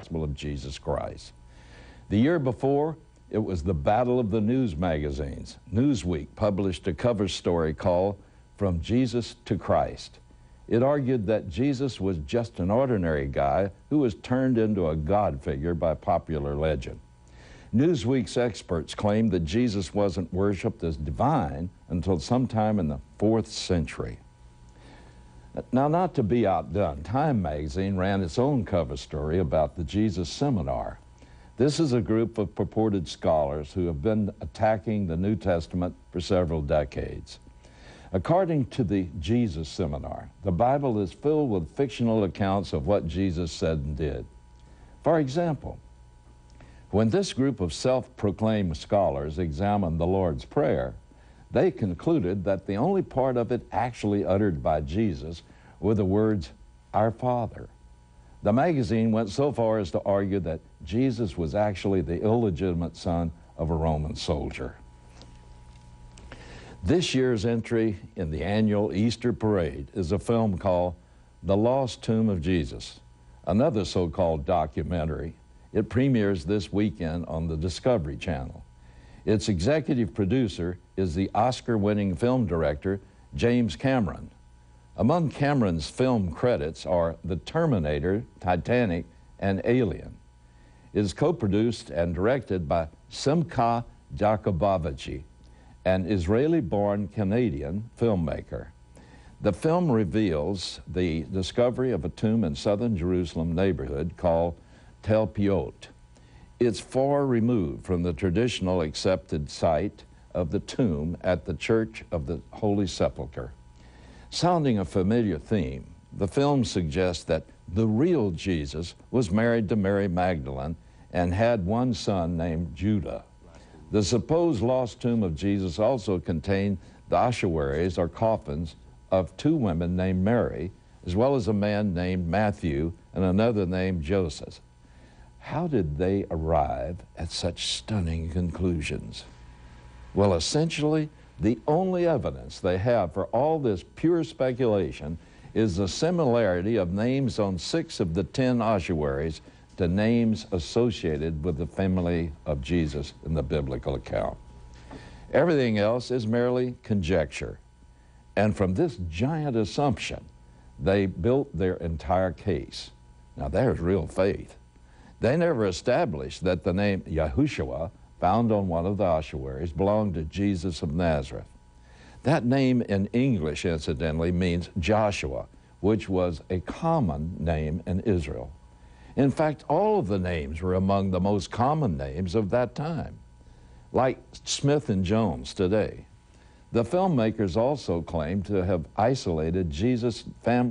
gospel of Jesus Christ. The year before, it was the battle of the news magazines. Newsweek published a cover story called From Jesus to Christ. It argued that Jesus was just an ordinary guy who was turned into a God figure by popular legend. Newsweek's experts claimed that Jesus wasn't worshipped as divine until sometime in the 4th century. Now, not to be outdone, Time magazine ran its own cover story about the Jesus Seminar. This is a group of purported scholars who have been attacking the New Testament for several decades. According to the Jesus Seminar, the Bible is filled with fictional accounts of what Jesus said and did. For example, when this group of self-proclaimed scholars examined the Lord's Prayer, they concluded that the only part of it actually uttered by Jesus were the words, "Our Father." The magazine went so far as to argue that Jesus was actually the illegitimate son of a Roman soldier. This year's entry in the annual Easter parade is a film called The Lost Tomb of Jesus, another so-called documentary. It premieres this weekend on the Discovery Channel. Its executive producer is the Oscar-winning film director, James Cameron. Among Cameron's film credits are The Terminator, Titanic, and Alien. It is co-produced and directed by Simcha Jacobovici, an Israeli-born Canadian filmmaker. The film reveals the discovery of a tomb in southern Jerusalem neighborhood called Tel Piot. It's far removed from the traditional accepted site of the tomb at the Church of the Holy Sepulchre. Sounding a familiar theme, the film suggests that the real Jesus was married to Mary Magdalene and had one son named Judah. The supposed lost tomb of Jesus also contained the ossuaries or coffins of 2 women named Mary, as well as a man named Matthew and another named Joseph. How did they arrive at such stunning conclusions? Well, essentially, the only evidence they have for all this pure speculation is the similarity of names on 6 of the 10 ossuaries to names associated with the family of Jesus in the biblical account. Everything else is merely conjecture. And from this giant assumption, they built their entire case. Now, there's real faith. They never established that the name Yahushua, found on one of the ossuaries, belonged to Jesus of Nazareth. That name in English, incidentally, means Joshua, which was a common name in Israel. In fact, all of the names were among the most common names of that time, like Smith and Jones today. The filmmakers also claim to have isolated Jesus' family